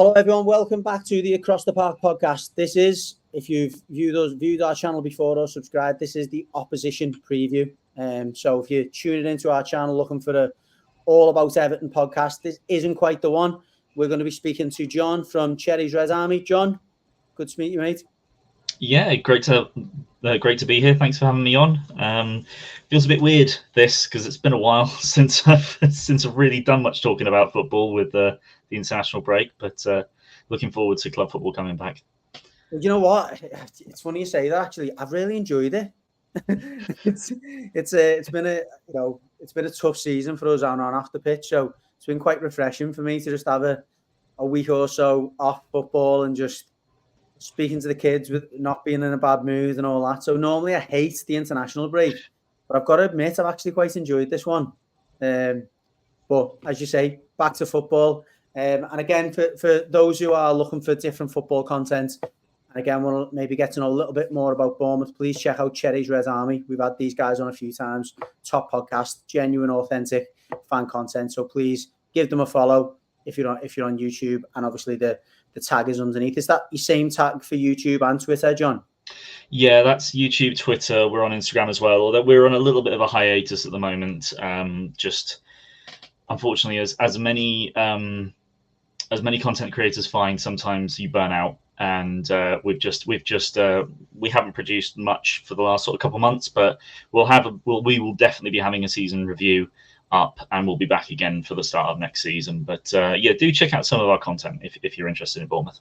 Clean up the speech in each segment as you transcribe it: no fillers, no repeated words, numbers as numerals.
Hello, everyone. Welcome back to the Across the Park podcast. This is, if you've viewed our channel before or subscribed, this is the opposition preview. So if you're tuning into our channel looking for a all about Everton podcast, this isn't quite the one. We're going to be speaking to John from Cherry's Red Army. John, good to meet you, mate. Yeah, great to be here. Thanks for having me on. Feels a bit weird because it's been a while since I've really done much talking about football with the international break. But looking forward to club football coming back. You know what? It's funny you say that. Actually, I've really enjoyed it. It's been a tough season for us on and off the pitch. So it's been quite refreshing for me to just have a week or so off football and just speaking to the kids with not being in a bad mood and all that. So normally I hate the international break, but I've got to admit I've actually quite enjoyed this one. But as you say, back to football. And again, for those who are looking for different football content, and again, want to maybe get to know a little bit more about Bournemouth, please check out Cherry's Red Army. We've had these guys on a few times. Top podcast, genuine, authentic fan content. So please give them a follow if you're on YouTube, and obviously the tag is underneath. Is that the same tag for YouTube and Twitter, John? Yeah, that's YouTube, Twitter. We're on Instagram as well, although we're on a little bit of a hiatus at the moment. Just unfortunately, as many content creators find, sometimes you burn out, and we haven't produced much for the last sort of couple of months, but we will definitely be having a season review up, and we'll be back again for the start of next season. But yeah, do check out some of our content if you're interested in Bournemouth.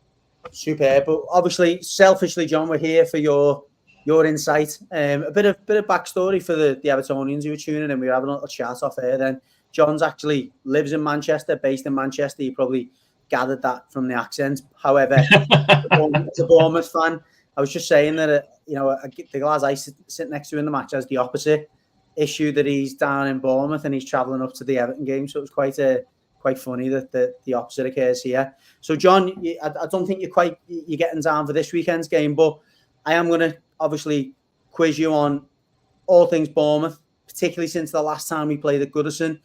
Superb. But obviously, selfishly, John, we're here for your insight. A bit of backstory for the Evertonians who are tuning in. We were having a little chat off air. Then John's actually lives in Manchester, based in Manchester. You probably gathered that from the accent. However, as a Bournemouth fan, I was just saying that the lads I sit next to in the match has the opposite issue, that he's down in Bournemouth and he's travelling up to the Everton game. So it was quite funny that the opposite occurs here. So John, I don't think you're getting down for this weekend's game, but I am going to obviously quiz you on all things Bournemouth, particularly since the last time we played at Goodison.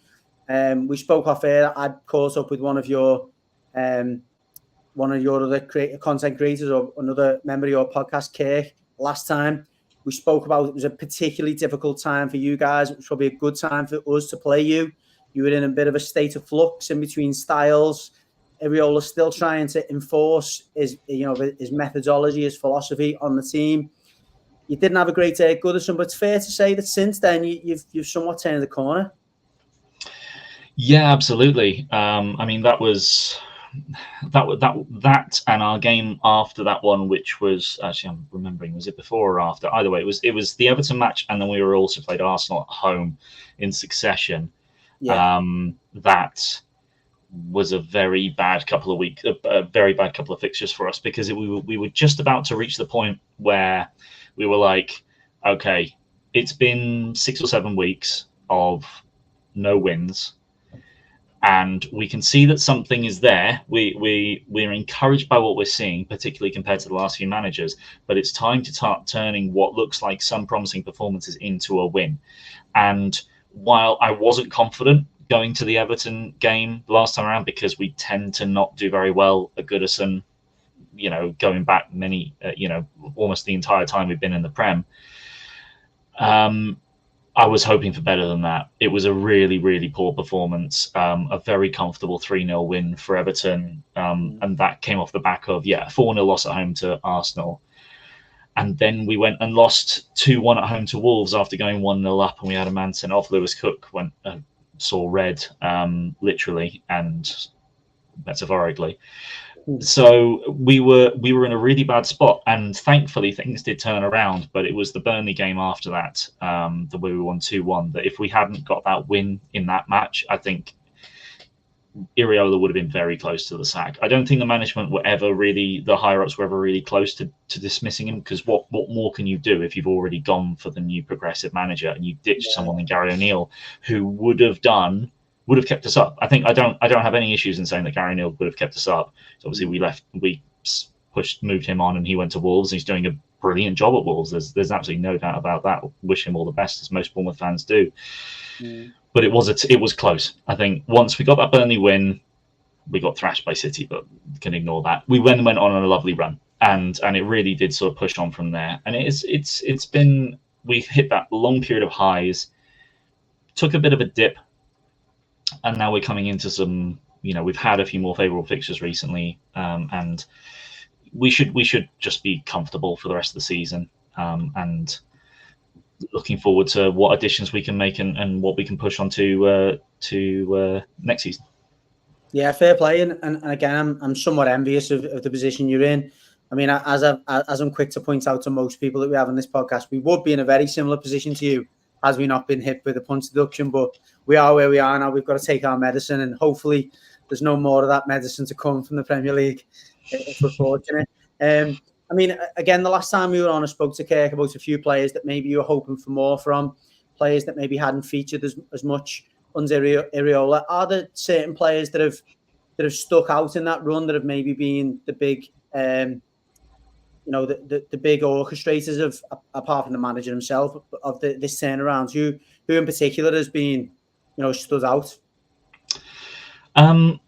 We spoke off air. I caught up with one of your other content creators, or another member of your podcast, Kirk, last time. We spoke about it was a particularly difficult time for you guys. It was probably a good time for us to play you. You were in a bit of a state of flux in between styles. Iriola's still trying to enforce his methodology, his philosophy on the team. You didn't have a great day at Goodison, but it's fair to say that since then you've somewhat turned the corner. Yeah, absolutely. I mean, that and our game after that one, which was actually, I'm remembering, was it before or after? Either way, it was the Everton match, and then we were also played Arsenal at home in succession. Yeah. That was a very bad couple of weeks, a very bad couple of fixtures for us, because we were just about to reach the point where we were like, okay, it's been 6 or 7 weeks of no wins, and we can see that something is there. We're encouraged by what we're seeing, particularly compared to the last few managers, but it's time to start turning what looks like some promising performances into a win. And while I wasn't confident going to the Everton game last time around, because we tend to not do very well at Goodison, going back many, almost the entire time we've been in the Prem, I was hoping for better than that. It was a really, really poor performance, a very comfortable 3-0 win for Everton, and that came off the back of, a 4-0 loss at home to Arsenal. And then we went and lost 2-1 at home to Wolves after going 1-0 up, and we had a man sent off. Lewis Cook saw red, literally and metaphorically. So we were in a really bad spot, and thankfully things did turn around. But it was the Burnley game after that, the way we won 2-1, that if we hadn't got that win in that match, I think Iriola would have been very close to the sack. I don't think the management were ever really, the higher ups were ever really close to dismissing him, because what more can you do if you've already gone for the new progressive manager and you ditched someone like Gary O'Neill, who would have kept us up. I think I don't have any issues in saying that Gary O'Neill would have kept us up. So obviously we moved him on, and he went to Wolves. He's doing a brilliant job at Wolves. There's absolutely no doubt about that. Wish him all the best, as most Bournemouth fans do. But it was close. I think once we got that Burnley win, we got thrashed by City, but can ignore that. We went on a lovely run, and it really did sort of push on from there. And it's been, we've hit that long period of highs, took a bit of a dip, and now we're coming into some, we've had a few more favourable fixtures recently, and we should just be comfortable for the rest of the season, and looking forward to what additions we can make and what we can push on to next season. Yeah, fair play. And again, I'm somewhat envious of the position you're in. I mean, as I'm quick to point out to most people that we have on this podcast, we would be in a very similar position to you had we not been hit with a punch deduction. But we are where we are now. We've got to take our medicine, and hopefully there's no more of that medicine to come from the Premier League, if we're fortunate. I mean, again, the last time we were on, I spoke to Kirk about a few players that maybe you were hoping for more from, players that maybe hadn't featured as much under Iraola. Are there certain players that have stuck out in that run that have maybe been the big, the big orchestrators of, apart from the manager himself, of this turnaround? Who in particular has been, stood out? Well,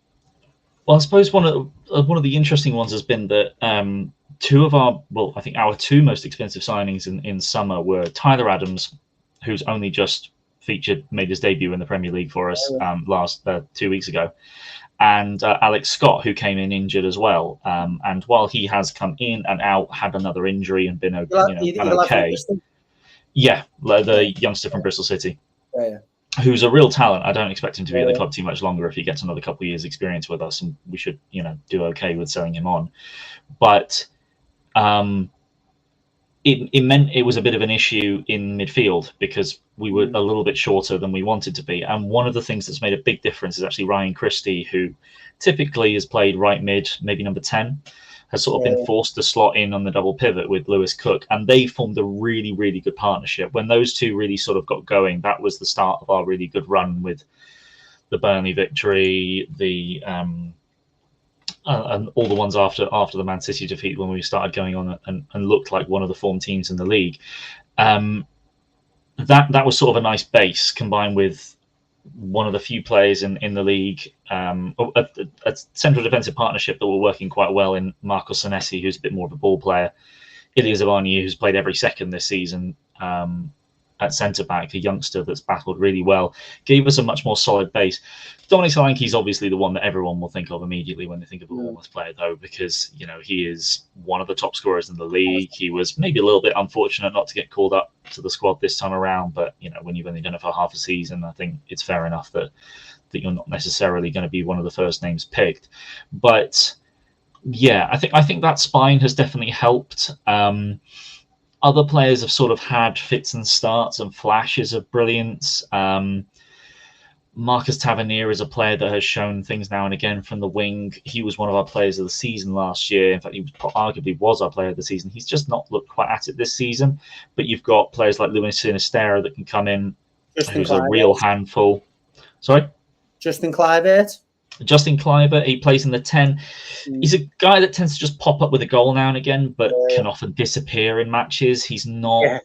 I suppose one of the interesting ones has been that I think our two most expensive signings in summer were Tyler Adams, who's only just made his debut in the Premier League for us last 2 weeks ago, and Alex Scott, who came in injured as well. And while he has come in and out, had another injury and been okay. Yeah, the youngster from Bristol City. Yeah. Who's a real talent. I don't expect him to be at the club too much longer if he gets another couple of years experience with us, and we should, do okay with selling him on. But it meant it was a bit of an issue in midfield because we were a little bit shorter than we wanted to be. And one of the things that's made a big difference is actually Ryan Christie, who typically has played right mid, maybe number 10, has sort of been forced to slot in on the double pivot with Lewis Cook, and they formed a really, really good partnership. When those two really sort of got going, that was the start of our really good run with the Burnley victory, the and all the ones after the Man City defeat, when we started going on and looked like one of the form teams in the league. That was sort of a nice base, combined with one of the few players in the league, a central defensive partnership that were working quite well in Marco Senesi, who's a bit more of a ball player, Ilya Zavani, who's played every second this season at centre-back, a youngster that's battled really well, gave us a much more solid base. Dominic Solanke is obviously the one that everyone will think of immediately when they think of a Bournemouth player, though, because he is one of the top scorers in the league. He was maybe a little bit unfortunate not to get called up to the squad this time around, but when you've only done it for half a season, I think it's fair enough that you're not necessarily going to be one of the first names picked. But yeah, I think that spine has definitely helped. Other players have sort of had fits and starts and flashes of brilliance. Marcus Tavernier is a player that has shown things now and again from the wing. He was one of our players of the season last year. In fact, he arguably was our player of the season. He's just not looked quite at it this season. But you've got players like Luis Sinistera that can come in, who's a real handful. Sorry? Justin Kluivert. Justin Kluivert, he plays in the 10. He's a guy that tends to just pop up with a goal now and again, but can often disappear in matches. He's not. Yeah.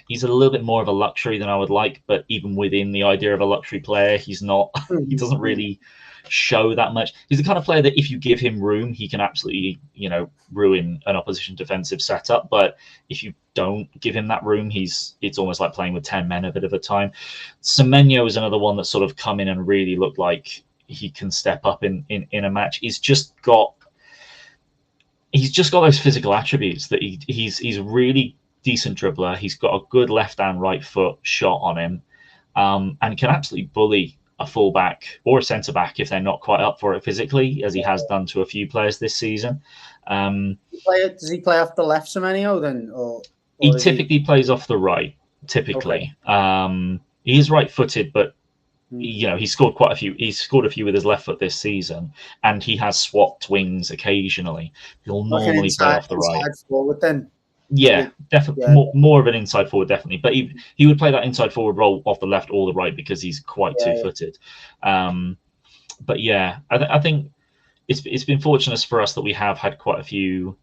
He's a little bit more of a luxury than I would like, but even within the idea of a luxury player, he's not. He doesn't really show that much. He's the kind of player that if you give him room, he can absolutely, ruin an opposition defensive setup. But if you don't give him that room, it's almost like playing with 10 men a bit of a time. Semenyo is another one that's sort of come in and really looked like he can step up in a match. He's just got those physical attributes that he's really decent dribbler. He's got a good left and right foot shot on him, and can absolutely bully a fullback or a centre back if they're not quite up for it physically, as he has done to a few players this season. Does he play off the left, Semenyo, then, or he typically plays off the right? Typically, he is right-footed, but he scored quite a few. He's scored a few with his left foot this season, and he has swapped wings occasionally. He'll normally play off the right. Forward, then. Yeah, definitely. Yeah. More of an inside forward, definitely. But he would play that inside forward role off the left or the right because he's quite two-footed. But yeah, I think it's been fortunate for us that we have had quite a few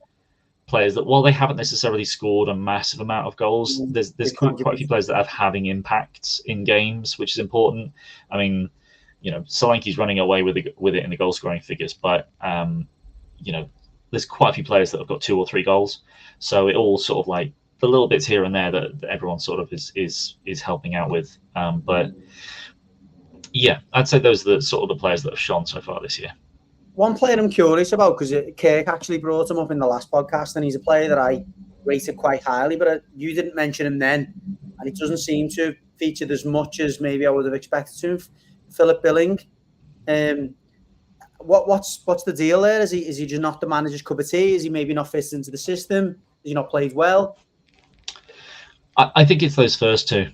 players that, while they haven't necessarily scored a massive amount of goals, there's quite a few players that have having impacts in games, which is important. I mean, Solanke's running away with it in the goal scoring figures, but there's quite a few players that have got 2 or 3 goals, so it all sort of like the little bits here and there that everyone sort of is helping out with. But yeah, I'd say those are the sort of the players that have shone so far this year. One player I'm curious about, because Kirk actually brought him up in the last podcast, and he's a player that I rated quite highly, but you didn't mention him then, and it doesn't seem to have featured as much as maybe I would have expected to him. Philip Billing. What's the deal there? Is he just not the manager's cup of tea? Is he maybe not fitted into the system? Has he not played well? I think it's those first two.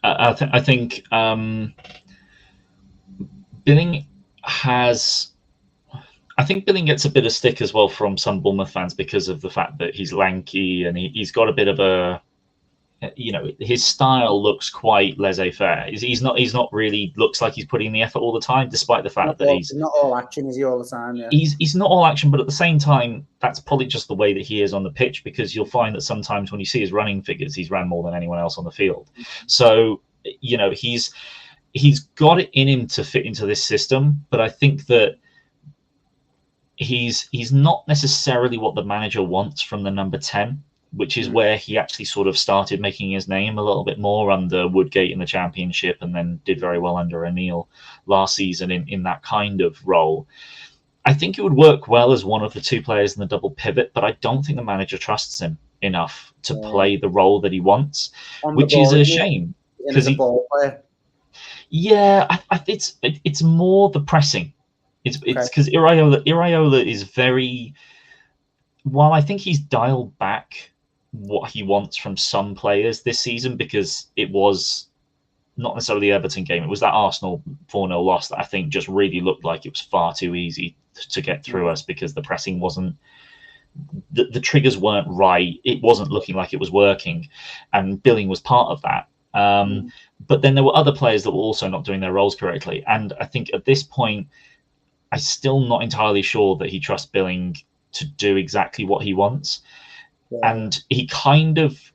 I think Billing has. I think Billing gets a bit of stick as well from some Bournemouth fans because of the fact that he's lanky and he's got a bit of a, his style looks quite laissez-faire. He's not really looks like he's putting the effort all the time, despite the fact that he's not all action, is he, all the time? Yeah. He's not all action, but at the same time, that's probably just the way that he is on the pitch, because you'll find that sometimes when you see his running figures, he's ran more than anyone else on the field. So, he's got it in him to fit into this system, but I think that he's not necessarily what the manager wants from the number 10, which is where he actually sort of started making his name a little bit more under Woodgate in the Championship, and then did very well under O'Neill last season in that kind of role. I think it would work well as one of the 2 players in the double pivot, but I don't think the manager trusts him enough to play the role that he wants, which is a shame. Because it's more the pressing. It's because Iraola is very. While I think he's dialed back what he wants from some players this season, because it was not necessarily the Everton game, it was that Arsenal 4-0 loss that I think just really looked like it was far too easy to get through us, because the pressing wasn't. The triggers weren't right. It wasn't looking like it was working, and Billing was part of that. But then there were other players that were also not doing their roles correctly, and I think at this point, I'm still not entirely sure that he trusts Billing to do exactly what he wants. And he's kind of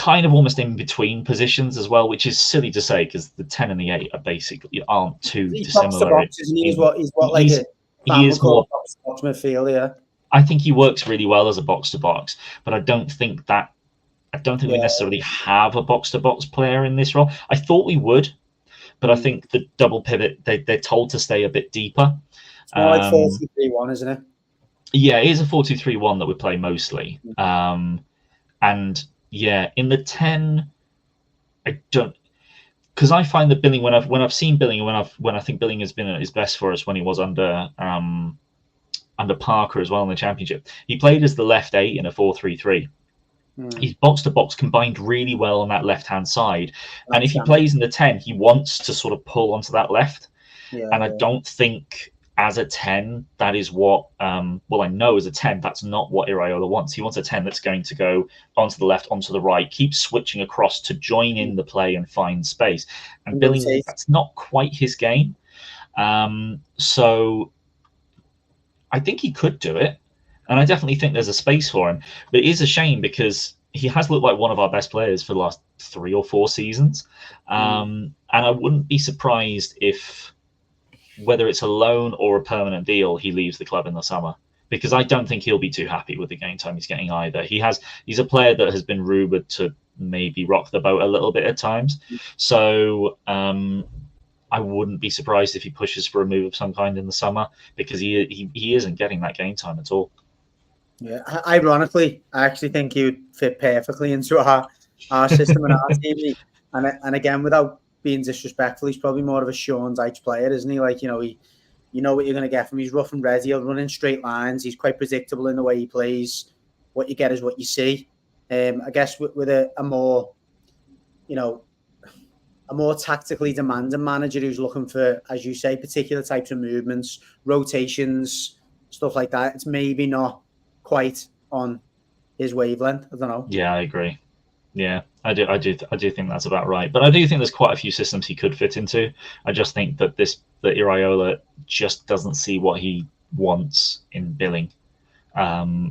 almost in between positions as well, which is silly to say, because the 10 and the 8 aren't too dissimilar. He's what like he is more box midfield, yeah. I think he works really well as a box to box, but I don't think we necessarily have a box to box player in this role. I thought we would, but I think the double pivot, they're told to stay a bit deeper. It's more like 4-2-3-1, isn't it? Yeah, it is a 4-2-3-1 that we play mostly. And yeah, in the 10, I don't, because I find that Billing, when I've seen Billing, and when I think Billing has been at his best for us when he was under Parker as well in the Championship, he played as the left 8 in a 4-3-3. His box to box combined really well on that left hand side, and if he plays in the 10, he wants to sort of pull onto that left. And I don't think as a 10 that is what I know as a 10 that's not what Iraola wants. He wants a 10 that's going to go onto the left, onto the right, keep switching across to join in the play and find space. And Billing, that's not quite his game. So I think he could do it, and I definitely think there's a space for him. But it is a shame, because he has looked like one of our best players for the last 3 or 4 seasons. And I wouldn't be surprised if, whether it's a loan or a permanent deal, he leaves the club in the summer, because I don't think he'll be too happy with the game time he's getting either. He's a player that has been rumoured to maybe rock the boat a little bit at times. So I wouldn't be surprised if he pushes for a move of some kind in the summer, because he isn't getting that game time at all. Yeah, ironically, I actually think he would fit perfectly into our system and our team. And again, without being disrespectful, he's probably more of a Sean Dyche player, isn't he? Like, you know what you're going to get from him. He's rough and ready. He'll run in straight lines. He's quite predictable in the way he plays. What you get is what you see. I guess with a more, a more tactically demanding manager who's looking for, as you say, particular types of movements, rotations, stuff like that, it's maybe not quite on his wavelength. I don't know. Yeah, I agree. Yeah, I do think that's about right. But I do think there's quite a few systems he could fit into. I just think that that Iraola just doesn't see what he wants in Billing.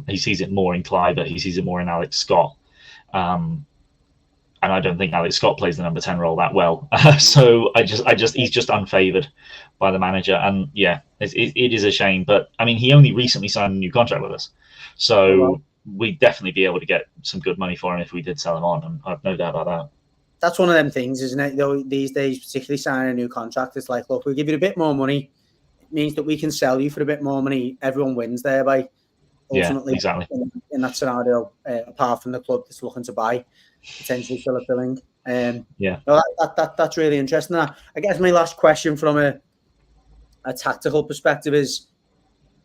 He sees it more in Clive, he sees it more in Alex Scott. And and I don't think Alex Scott plays the number 10 role that well. So he's just unfavoured by the manager, and yeah, it is a shame. But I mean, he only recently signed a new contract with us, so we'd definitely be able to get some good money for him if we did sell him on, and I've no doubt about that. That's one of them things, isn't it? Though these days, particularly signing a new contract, it's like, look, we'll give you a bit more money. It means that we can sell you for a bit more money. Everyone wins thereby. Ultimately, yeah, exactly. In that scenario, apart from the club that's looking to buy, potentially Philip Billing. Yeah. No, that's really interesting. I guess my last question from a tactical perspective is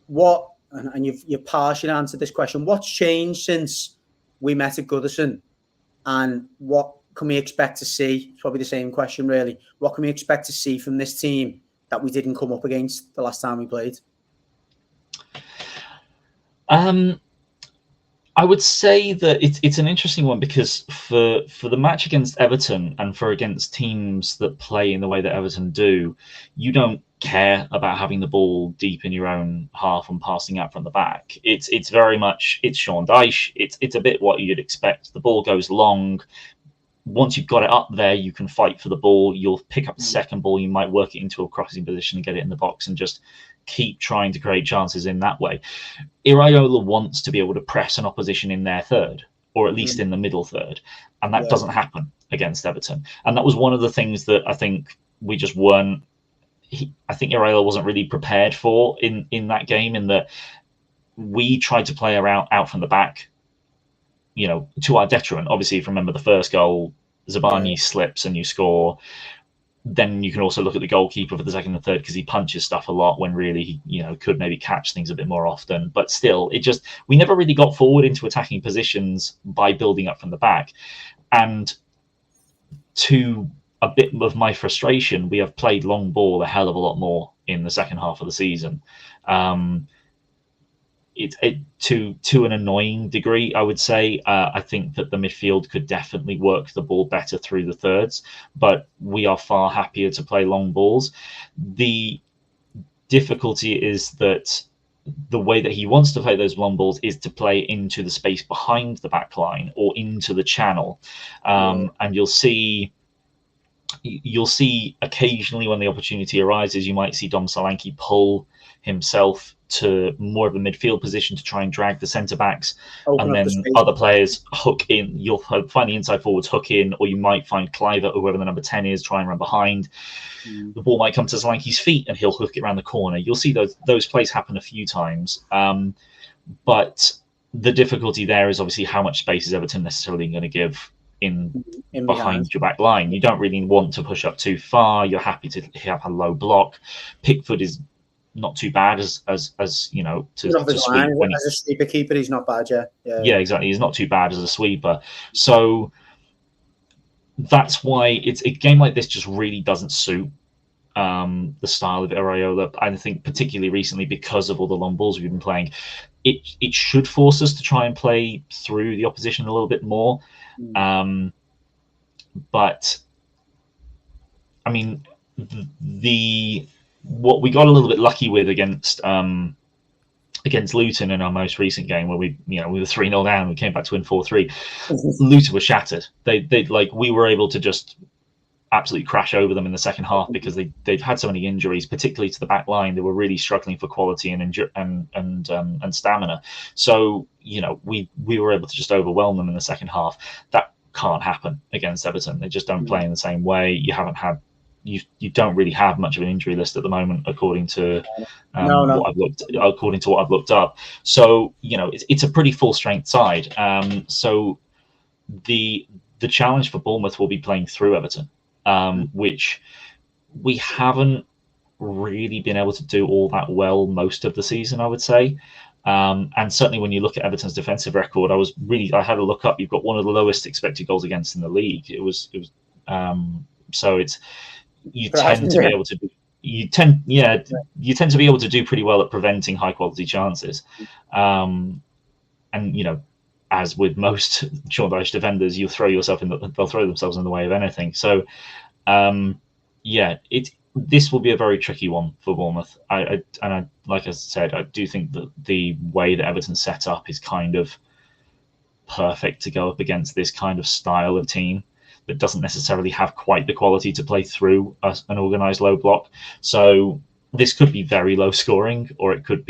what, and you've partially answered this question, what's changed since we met at Goodison, and what can we expect to see? It's probably the same question, really. What can we expect to see from this team that we didn't come up against the last time we played? I would say that it's an interesting one, because for the match against Everton and for against teams that play in the way that Everton do, you don't care about having the ball deep in your own half and passing out from the back. It's very much, it's Sean Dyche. It's a bit what you'd expect. The ball goes long. Once you've got it up there, you can fight for the ball. You'll pick up the second ball. You might work it into a crossing position and get it in the box and just keep trying to create chances in that way. Iraola wants to be able to press an opposition in their third, or at least in the middle third, and that doesn't happen against Everton. And that was one of the things that I think we just weren't. I think Iraola wasn't really prepared for in that game, in that we tried to play out from the back, to our detriment. Obviously, if you remember the first goal, Zabani slips and you score. Then you can also look at the goalkeeper for the second and third, because he punches stuff a lot when really he could maybe catch things a bit more often. But still, we never really got forward into attacking positions by building up from the back. And to a bit of my frustration, we have played long ball a hell of a lot more in the second half of the season. To an annoying degree, I would say. I think that the midfield could definitely work the ball better through the thirds, but we are far happier to play long balls. The difficulty is that the way that he wants to play those long balls is to play into the space behind the back line or into the channel. And you'll see occasionally when the opportunity arises, you might see Dom Solanke pull himself to more of a midfield position to try and drag the centre backs, and then other players hook in. You'll find the inside forwards hook in, or you might find Clive, or whoever the number 10 is, try and run behind. The ball might come to Solanke's feet and he'll hook it around the corner. You'll see those plays happen a few times, but the difficulty there is obviously how much space is Everton necessarily going to give in behind your back line. You don't really want to push up too far. You're happy to have a low block. Pickford is not too bad as to sweep. As a sweeper keeper, he's not bad. Yeah, exactly. He's not too bad as a sweeper. So that's why it's a game like this just really doesn't suit the style of Iraola. I think particularly recently, because of all the long balls we've been playing, it should force us to try and play through the opposition a little bit more. But I mean, what we got a little bit lucky with against Luton in our most recent game, where we were 3-0 down, we came back to win 4-3. Luton was shattered. We were able to just absolutely crash over them in the second half, because they've had so many injuries, particularly to the back line. They were really struggling for quality and stamina. So we were able to just overwhelm them in the second half. That can't happen against Everton. They just don't play in the same way. You don't really have much of an injury list at the moment, according to what I've looked up. So it's a pretty full strength side. So the challenge for Bournemouth will be playing through Everton, which we haven't really been able to do all that well most of the season, I would say. And certainly when you look at Everton's defensive record, I had a look up. You've got one of the lowest expected goals against in the league. So it's. You tend to be able to do pretty well at preventing high quality chances, and as with most Sean Dyche defenders, they'll throw themselves in the way of anything. So this will be a very tricky one for Bournemouth. I like I said, I do think that the way that Everton's set up is kind of perfect to go up against this kind of style of team. but doesn't necessarily have quite the quality to play through an organised low block. So this could be very low scoring, or it could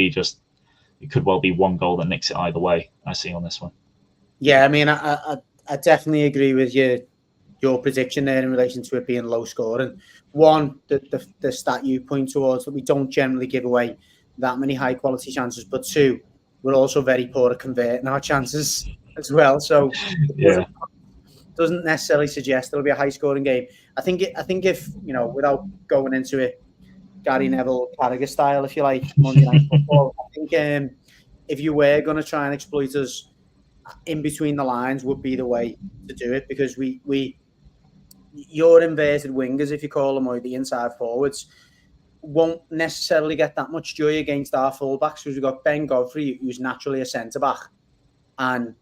well be one goal that nicks it either way. I see on this one. Yeah, I mean, I definitely agree with your prediction there in relation to it being low scoring. One, the stat you point towards, that we don't generally give away that many high quality chances, but two, we're also very poor at converting our chances as well. So it Yeah. doesn't necessarily suggest it'll be a high scoring game. I think if, without going into it, Gary Neville Carragher style, if you like, Monday Night Football, I think if you were going to try and exploit us, in between the lines would be the way to do it, because your inverted wingers, if you call them, or the inside forwards, won't necessarily get that much joy against our fullbacks, because we've got Ben Godfrey, who's naturally a centre-back, and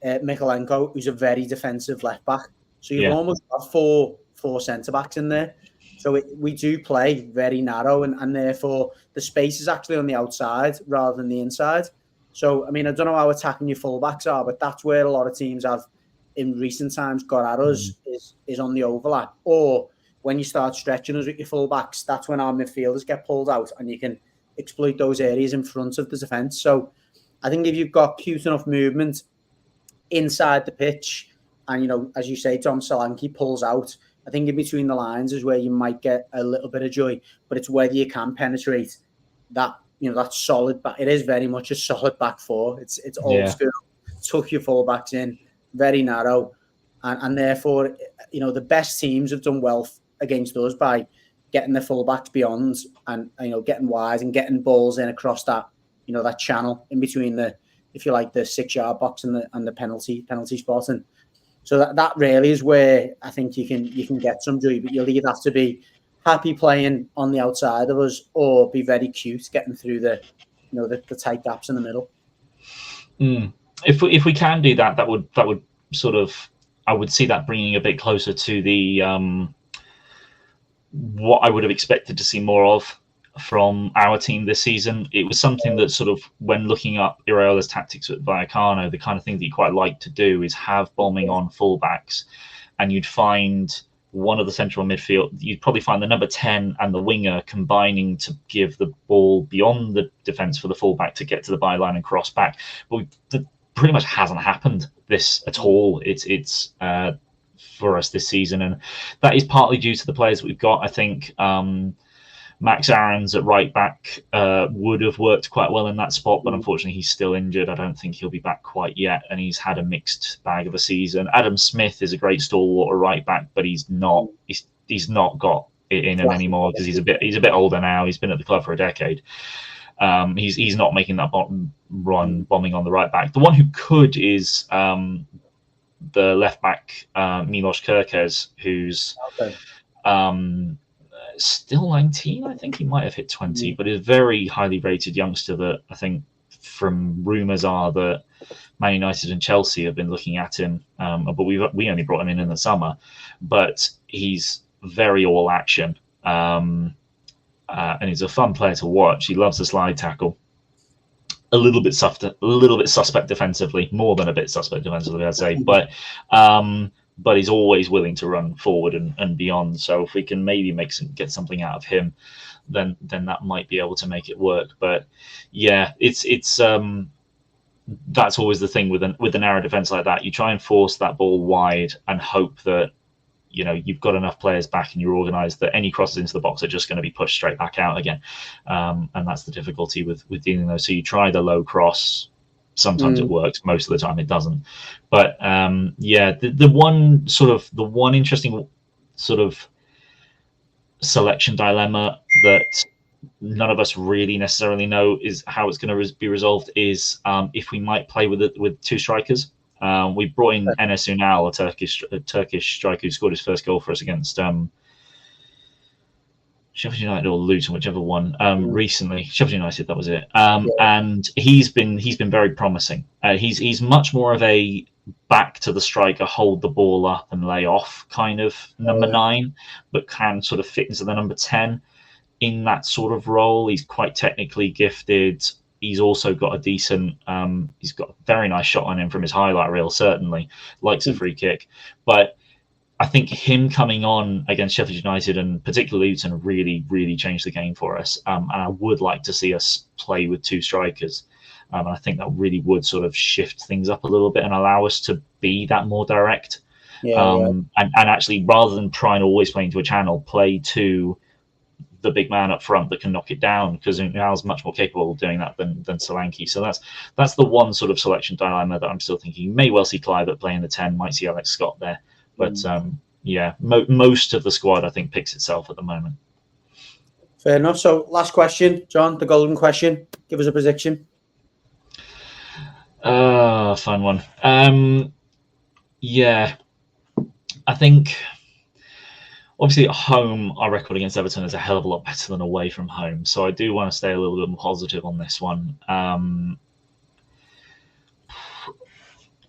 Mikalenko, who's a very defensive left-back. So you've almost got four centre-backs in there. So we do play very narrow, and therefore the space is actually on the outside rather than the inside. So, I mean, I don't know how attacking your fullbacks are, but that's where a lot of teams have, in recent times, got at us, is on the overlap. Or when you start stretching us with your fullbacks, that's when our midfielders get pulled out, and you can exploit those areas in front of the defence. So I think if you've got cute enough movement inside the pitch, and, as you say, Tom Solanke pulls out, I think in between the lines is where you might get a little bit of joy, but it's whether you can penetrate that, that solid back. It is very much a solid back four. It's old school. Tuck your fullbacks in, very narrow, and therefore, the best teams have done well against us by getting the fullbacks beyond, and getting wide and getting balls in across that, that channel in between the, if you like, the 6-yard box and the penalty spot. And so that really is where I think you can get some joy, but you'll either have to be happy playing on the outside of us, or be very cute getting through the tight gaps in the middle. If we can do that, that would sort of, I would see that bringing a bit closer to the what I would have expected to see more of from our team this season. It was something that sort of, when looking up Iraola's tactics at Vallecano, the kind of thing that you quite like to do is have bombing on fullbacks, and you'd find one of the central midfield, you'd probably find the number 10 and the winger combining to give the ball beyond the defence for the fullback to get to the byline and cross back. But that pretty much hasn't happened this at all. It's for us this season, and that is partly due to the players that we've got. I think Max Aarons at right back would have worked quite well in that spot, but unfortunately he's still injured. I don't think he'll be back quite yet, and he's had a mixed bag of a season. Adam Smith is a great stalwart right back, but he's not got it in him anymore, because he's a bit older now. He's been at the club for a decade. He's not making that run bombing on the right back. The one who could is the left back Milos Kerkez, who's still 19. I think he might have hit 20, but is a very highly rated youngster that I think, from rumours, are that Man United and Chelsea have been looking at him, but we only brought him in the summer. But he's very all action, and he's a fun player to watch. He loves the slide tackle. A little bit suspect defensively, more than a bit suspect defensively, I'd say. But he's always willing to run forward and beyond. So if we can maybe get something out of him, then that might be able to make it work. But yeah, it's that's always the thing with a narrow defense like that. You try and force that ball wide and hope that you've got enough players back and you're organised that any crosses into the box are just going to be pushed straight back out again. And that's the difficulty with dealing with those. So you try the low cross. Sometimes it works. Most of the time it doesn't. But the one interesting sort of selection dilemma that none of us really necessarily know is how it's going to be resolved is if we might play with two strikers. We brought in Enes Ünal, a Turkish striker who scored his first goal for us against Sheffield United or Luton, whichever one, recently. Sheffield United, that was it. And he's been very promising. He's much more of a back to the striker, hold the ball up and lay off kind of number 9, but can sort of fit into the number 10 in that sort of role. He's quite technically gifted. He's also got a decent, he's got a very nice shot on him from his highlight reel, certainly. Likes a free kick. But I think him coming on against Sheffield United and particularly Luton really, really changed the game for us. And I would like to see us play with 2 strikers. And I think that really would sort of shift things up a little bit and allow us to be that more direct. And actually, rather than trying to always play into a channel, play to the big man up front that can knock it down, because Unal's much more capable of doing that than Solanke. So that's the one sort of selection dilemma that I'm still thinking. You may well see Clive at playing the 10, might see Alex Scott there. But most of the squad, I think, picks itself at the moment. Fair enough. So last question, John, the golden question. Give us a prediction. Fun one. I think obviously at home our record against Everton is a hell of a lot better than away from home. So I do want to stay a little bit more positive on this one. I'm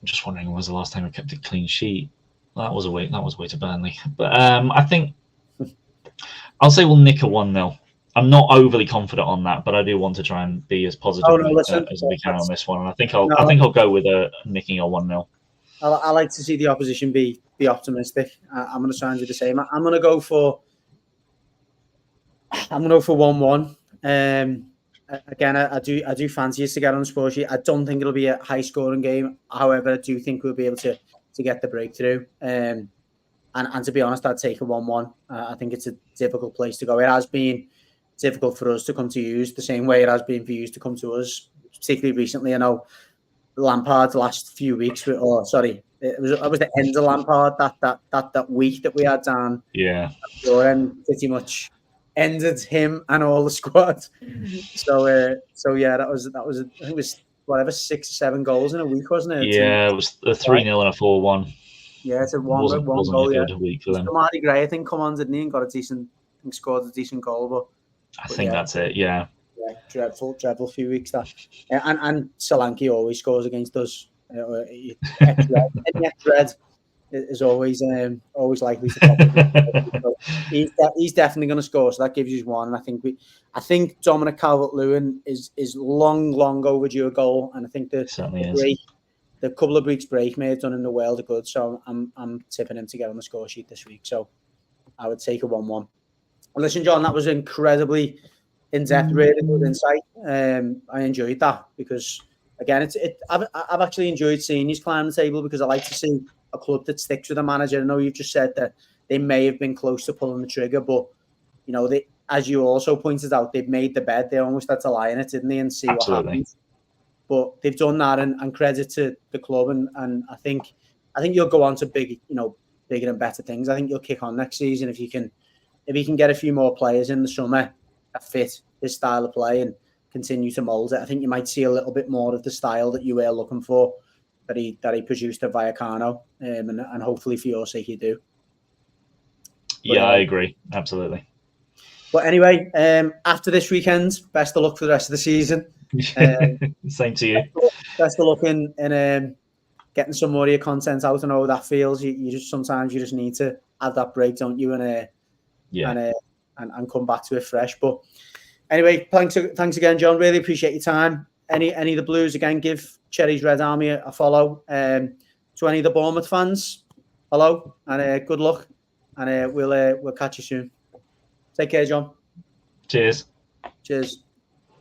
just wondering when was the last time we kept a clean sheet. That was away to Burnley. But I think I'll say we'll nick a 1-0. I'm not overly confident on that, but I do want to try and be as positive as we can on this one. And I think I'll go with a nicking a 1-0. I like to see the opposition be optimistic. I'm going to try and do the same. I'm going to go for 1-1. Again, I do fancy us to get on the score sheet. I don't think it'll be a high scoring game. However, I do think we'll be able to get the breakthrough. And to be honest, I'd take a 1-1. I think it's a difficult place to go. It has been difficult for us to come to use the same way it has been for you to come to us, particularly recently. I know Lampard's last few weeks, it was the end of Lampard that week that we had down. Yeah, and pretty much ended him and all the squad. So that was I think it was whatever 6 or 7 goals in a week, wasn't it? Yeah, it was a 3-0 and a 4-1. Yeah, it's a one goal. A good week for them. Marty Gray, I think, come on, didn't he, and scored a decent goal. But I think that's it. Yeah. Yeah, dreadful few weeks that, and Solanke always scores against us. Any X-Red is always likely to pop up. He's definitely going to score, so that gives you 1. And I think Dominic Calvert-Lewin is long overdue a goal, and I think the couple of weeks break may have done in the world of good. So I'm tipping him to get on the score sheet this week. So I would take a 1-1. Well, listen, John, that was incredibly in-depth, really good insight. I enjoyed that because, again, I've actually enjoyed seeing you climb the table because I like to see a club that sticks with a manager. I know you've just said that they may have been close to pulling the trigger, but they, as you also pointed out, they've made the bed. They almost had to lie in it, didn't they, and see what happens. But they've done that, and credit to the club. And I think you'll go on to bigger and better things. I think you'll kick on next season if you can get a few more players in the summer that fit his style of play and continue to mould it. I think you might see a little bit more of the style that you were looking for that he produced at Vallecano, and hopefully for your sake you do. Yeah, I agree. Absolutely. But anyway, after this weekend, best of luck for the rest of the season. Same to you. Best of luck in getting some more of your content out. I know how that feels. Sometimes you just need to have that break, don't you? And come back to it fresh. But anyway, thanks again, John. Really appreciate your time. Any of the Blues, again, give Cherry's Red Army a follow. To any of the Bournemouth fans, hello and good luck. And we'll catch you soon. Take care, John. Cheers. Cheers.